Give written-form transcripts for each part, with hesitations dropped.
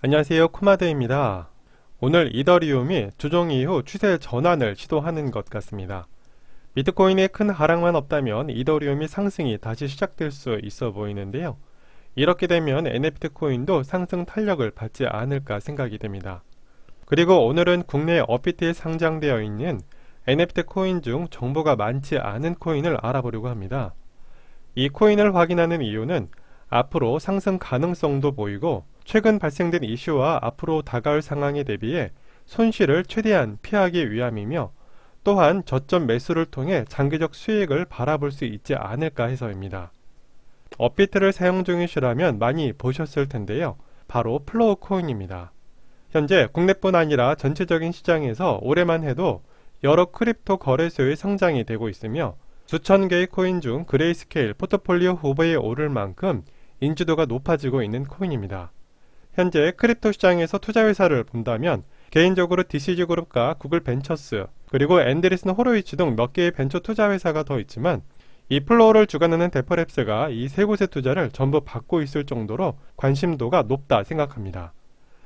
안녕하세요, 코마드입니다. 오늘 이더리움이 조정 이후 추세 전환을 시도하는 것 같습니다. 비트코인의 큰 하락만 없다면 이더리움이 상승이 다시 시작될 수 있어 보이는데요. 이렇게 되면 NFT 코인도 상승 탄력을 받지 않을까 생각이 됩니다. 그리고 오늘은 국내 업비트에 상장되어 있는 NFT 코인 중 정보가 많지 않은 코인을 알아보려고 합니다. 이 코인을 확인하는 이유는 앞으로 상승 가능성도 보이고 최근 발생된 이슈와 앞으로 다가올 상황에 대비해 손실을 최대한 피하기 위함이며 또한 저점 매수를 통해 장기적 수익을 바라볼 수 있지 않을까 해서입니다. 업비트를 사용 중이시라면 많이 보셨을 텐데요. 바로 플로우 코인입니다. 현재 국내뿐 아니라 전체적인 시장에서 올해만 해도 여러 크립토 거래소의 상장이 되고 있으며 수천 개의 코인 중 그레이스케일 포트폴리오 후보에 오를 만큼 인지도가 높아지고 있는 코인입니다. 현재 크립토 시장에서 투자회사를 본다면 개인적으로 DCG그룹과 구글 벤처스 그리고 앤드리슨 호로위치 등 몇 개의 벤처 투자회사가 더 있지만 이 플로어를 주관하는 데퍼랩스가 이 세 곳의 투자를 전부 받고 있을 정도로 관심도가 높다 생각합니다.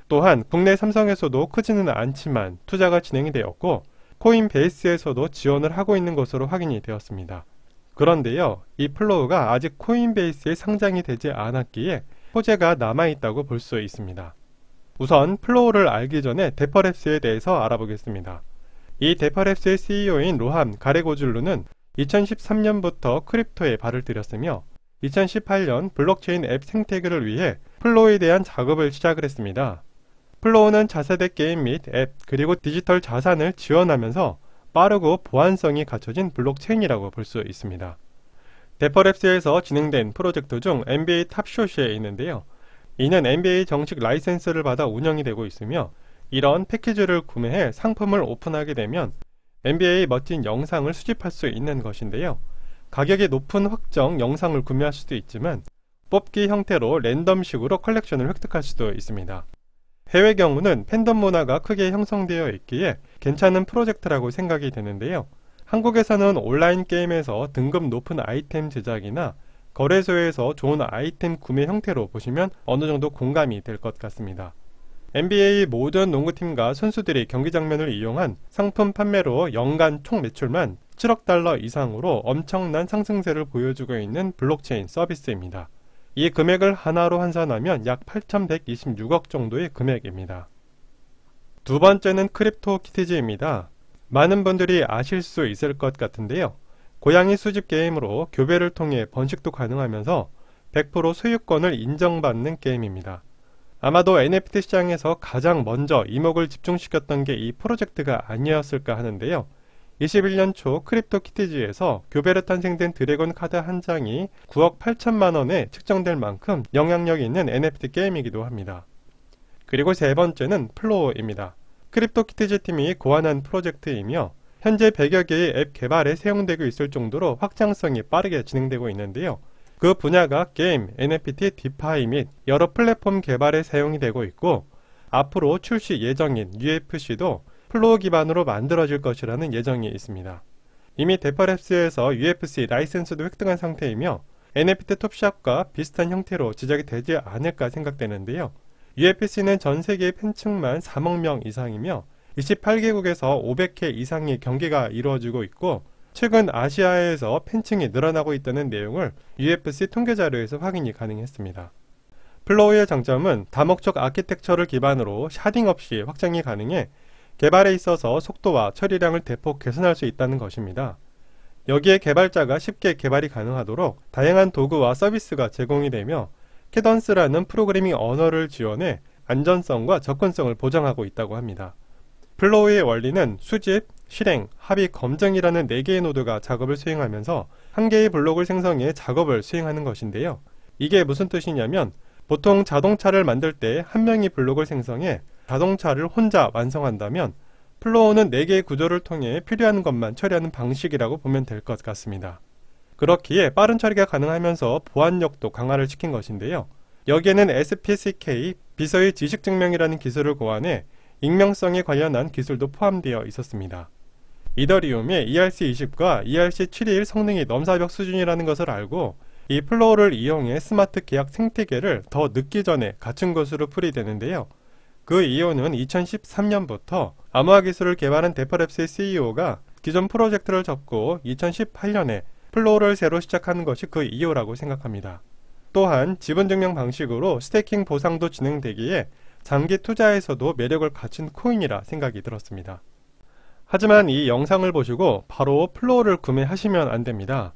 또한 국내 삼성에서도 크지는 않지만 투자가 진행이 되었고 코인베이스에서도 지원을 하고 있는 것으로 확인이 되었습니다. 그런데요, 이 플로어가 아직 코인베이스에 상장이 되지 않았기에 호재가 남아있다고 볼 수 있습니다. 우선 플로우를 알기 전에 데퍼랩스에 대해서 알아보겠습니다. 이 데퍼랩스의 CEO인 로함 가레고줄루는 2013년부터 크립토에 발을 들였으며 2018년 블록체인 앱 생태계를 위해 플로우에 대한 작업을 시작을 했습니다. 플로우는 차세대 게임 및 앱 그리고 디지털 자산을 지원하면서 빠르고 보안성이 갖춰진 블록체인이라고 볼 수 있습니다. 데퍼랩스에서 진행된 프로젝트 중 NBA 탑숏에 있는데요. 이는 NBA 정식 라이센스를 받아 운영이 되고 있으며 이런 패키지를 구매해 상품을 오픈하게 되면 NBA 멋진 영상을 수집할 수 있는 것인데요. 가격이 높은 확정 영상을 구매할 수도 있지만 뽑기 형태로 랜덤식으로 컬렉션을 획득할 수도 있습니다. 해외 경우는 팬덤 문화가 크게 형성되어 있기에 괜찮은 프로젝트라고 생각이 되는데요. 한국에서는 온라인 게임에서 등급 높은 아이템 제작이나 거래소에서 좋은 아이템 구매 형태로 보시면 어느 정도 공감이 될 것 같습니다. NBA 모든 농구팀과 선수들이 경기 장면을 이용한 상품 판매로 연간 총 매출만 7억 달러 이상으로 엄청난 상승세를 보여주고 있는 블록체인 서비스입니다. 이 금액을 하나로 환산하면 약 8,126억 정도의 금액입니다. 두 번째는 크립토 키티즈입니다. 많은 분들이 아실 수 있을 것 같은데요. 고양이 수집 게임으로 교배를 통해 번식도 가능하면서 100% 소유권을 인정받는 게임입니다. 아마도 NFT 시장에서 가장 먼저 이목을 집중시켰던 게 이 프로젝트가 아니었을까 하는데요. 21년 초 크립토 키티즈에서 교배로 탄생된 드래곤 카드 한 장이 9억 8천만 원에 측정될 만큼 영향력 있는 NFT 게임이기도 합니다. 그리고 세 번째는 플로어입니다. 크립토 키티즈 팀이 고안한 프로젝트이며 현재 100여 개의 앱 개발에 사용되고 있을 정도로 확장성이 빠르게 진행되고 있는데요. 그 분야가 게임, NFT, 디파이 및 여러 플랫폼 개발에 사용이 되고 있고 앞으로 출시 예정인 UFC도 플로어 기반으로 만들어질 것이라는 예정이 있습니다. 이미 데퍼랩스에서 UFC 라이센스도 획득한 상태이며 NFT 톱샵과 비슷한 형태로 제작이 되지 않을까 생각되는데요. UFC는 전 세계 팬층만 4억 명 이상이며 28개국에서 500회 이상의 경기가 이루어지고 있고 최근 아시아에서 팬층이 늘어나고 있다는 내용을 UFC 통계자료에서 확인이 가능했습니다. 플로우의 장점은 다목적 아키텍처를 기반으로 샤딩 없이 확장이 가능해 개발에 있어서 속도와 처리량을 대폭 개선할 수 있다는 것입니다. 여기에 개발자가 쉽게 개발이 가능하도록 다양한 도구와 서비스가 제공이 되며 캐던스라는 프로그래밍 언어를 지원해 안전성과 접근성을 보장하고 있다고 합니다. 플로우의 원리는 수집, 실행, 합의, 검증이라는 4개의 노드가 작업을 수행하면서 한 개의 블록을 생성해 작업을 수행하는 것인데요. 이게 무슨 뜻이냐면 보통 자동차를 만들 때 한 명이 블록을 생성해 자동차를 혼자 완성한다면 플로우는 4개의 구조를 통해 필요한 것만 처리하는 방식이라고 보면 될 것 같습니다. 그렇기에 빠른 처리가 가능하면서 보안력도 강화를 시킨 것인데요. 여기에는 SPCK, 비서의 지식증명이라는 기술을 고안해 익명성에 관련한 기술도 포함되어 있었습니다. 이더리움의 ERC20과 ERC7일 성능이 넘사벽 수준이라는 것을 알고 이 플로우를 이용해 스마트 계약 생태계를 더 늦기 전에 갖춘 것으로 풀이되는데요. 그 이유는 2013년부터 암호화 기술을 개발한 데퍼랩스의 CEO가 기존 프로젝트를 접고 2018년에 플로우를 새로 시작하는 것이 그 이유라고 생각합니다. 또한 지분증명 방식으로 스테이킹 보상도 진행되기에 장기 투자에서도 매력을 갖춘 코인이라 생각이 들었습니다. 하지만 이 영상을 보시고 바로 플로우를 구매하시면 안됩니다.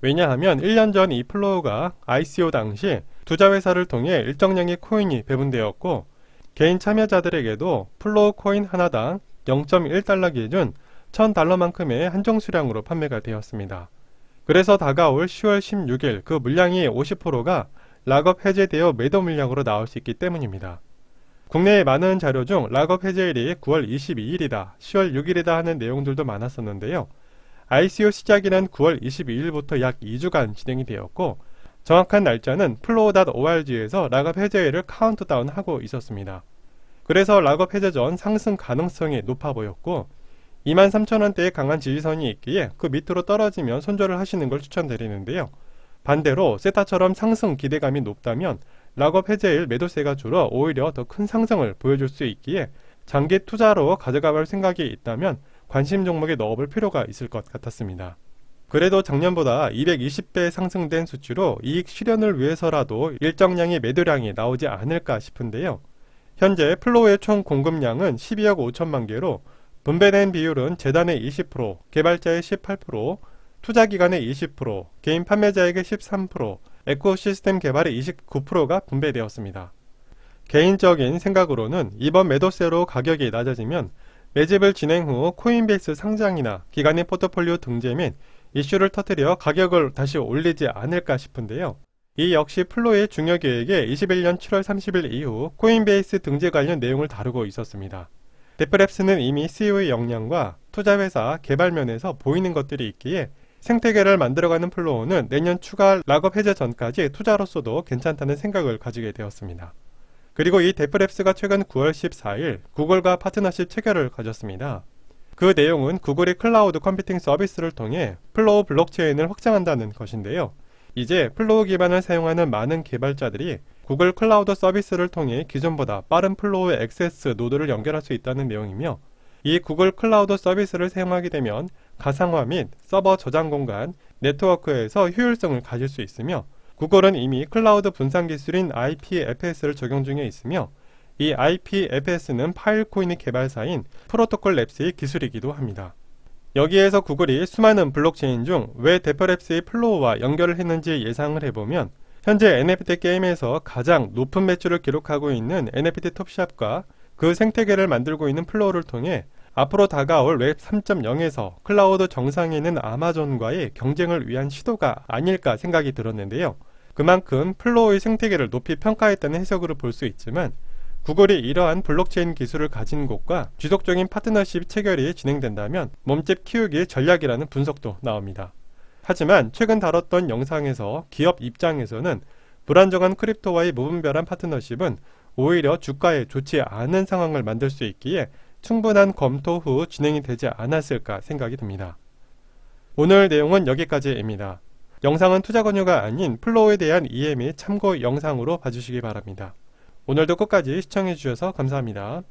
왜냐하면 1년 전 이 플로우가 ICO 당시 투자회사를 통해 일정량의 코인이 배분되었고 개인 참여자들에게도 플로우 코인 하나당 0.1달러 기준 1000달러만큼의 한정 수량으로 판매가 되었습니다. 그래서 다가올 10월 16일 그 물량이 50%가 락업 해제되어 매도 물량으로 나올 수 있기 때문입니다. 국내의 많은 자료 중 락업 해제일이 9월 22일이다, 10월 6일이다 하는 내용들도 많았었는데요. ICO 시작이란 9월 22일부터 약 2주간 진행이 되었고 정확한 날짜는 플로우.org에서 락업 해제일을 카운트다운하고 있었습니다. 그래서 락업 해제 전 상승 가능성이 높아 보였고 23,000원대의 강한 지지선이 있기에 그 밑으로 떨어지면 손절을 하시는 걸 추천드리는데요. 반대로 세타처럼 상승 기대감이 높다면 락업 해제일 매도세가 줄어 오히려 더 큰 상승을 보여줄 수 있기에 장기 투자로 가져가볼 생각이 있다면 관심 종목에 넣어볼 필요가 있을 것 같았습니다. 그래도 작년보다 220배 상승된 수치로 이익 실현을 위해서라도 일정량의 매도량이 나오지 않을까 싶은데요. 현재 플로우의 총 공급량은 12억 5천만 개로 분배된 비율은 재단의 20%, 개발자의 18%, 투자기관의 20%, 개인 판매자에게 13%, 에코시스템 개발의 29%가 분배되었습니다. 개인적인 생각으로는 이번 매도세로 가격이 낮아지면 매집을 진행 후 코인베이스 상장이나 기관의 포트폴리오 등재 및 이슈를 터뜨려 가격을 다시 올리지 않을까 싶은데요. 이 역시 플로우의 중요 계획에 21년 7월 30일 이후 코인베이스 등재 관련 내용을 다루고 있었습니다. 데프랩스는 이미 CEO의 역량과 투자회사 개발면에서 보이는 것들이 있기에 생태계를 만들어가는 플로우는 내년 추가 락업 해제 전까지 투자로서도 괜찮다는 생각을 가지게 되었습니다. 그리고 이 데프랩스가 최근 9월 14일 구글과 파트너십 체결을 가졌습니다. 그 내용은 구글의 클라우드 컴퓨팅 서비스를 통해 플로우 블록체인을 확장한다는 것인데요. 이제 플로우 기반을 사용하는 많은 개발자들이 구글 클라우드 서비스를 통해 기존보다 빠른 플로우 액세스 노드를 연결할 수 있다는 내용이며 이 구글 클라우드 서비스를 사용하게 되면 가상화 및 서버 저장 공간, 네트워크에서 효율성을 가질 수 있으며 구글은 이미 클라우드 분산 기술인 IPFS를 적용 중에 있으며 이 IPFS는 파일코인의 개발사인 프로토콜 랩스의 기술이기도 합니다. 여기에서 구글이 수많은 블록체인 중 왜 데퍼랩스의 플로우와 연결을 했는지 예상을 해보면 현재 NFT 게임에서 가장 높은 매출을 기록하고 있는 NFT 톱샵과 그 생태계를 만들고 있는 플로우를 통해 앞으로 다가올 웹 3.0에서 클라우드 정상에 있는 아마존과의 경쟁을 위한 시도가 아닐까 생각이 들었는데요. 그만큼 플로우의 생태계를 높이 평가했다는 해석으로 볼 수 있지만 구글이 이러한 블록체인 기술을 가진 곳과 지속적인 파트너십 체결이 진행된다면 몸집 키우기 전략이라는 분석도 나옵니다. 하지만 최근 다뤘던 영상에서 기업 입장에서는 불안정한 크립토와의 무분별한 파트너십은 오히려 주가에 좋지 않은 상황을 만들 수 있기에 충분한 검토 후 진행이 되지 않았을까 생각이 듭니다. 오늘 내용은 여기까지입니다. 영상은 투자 권유가 아닌 플로우에 대한 이해 및 참고 영상으로 봐주시기 바랍니다. 오늘도 끝까지 시청해주셔서 감사합니다.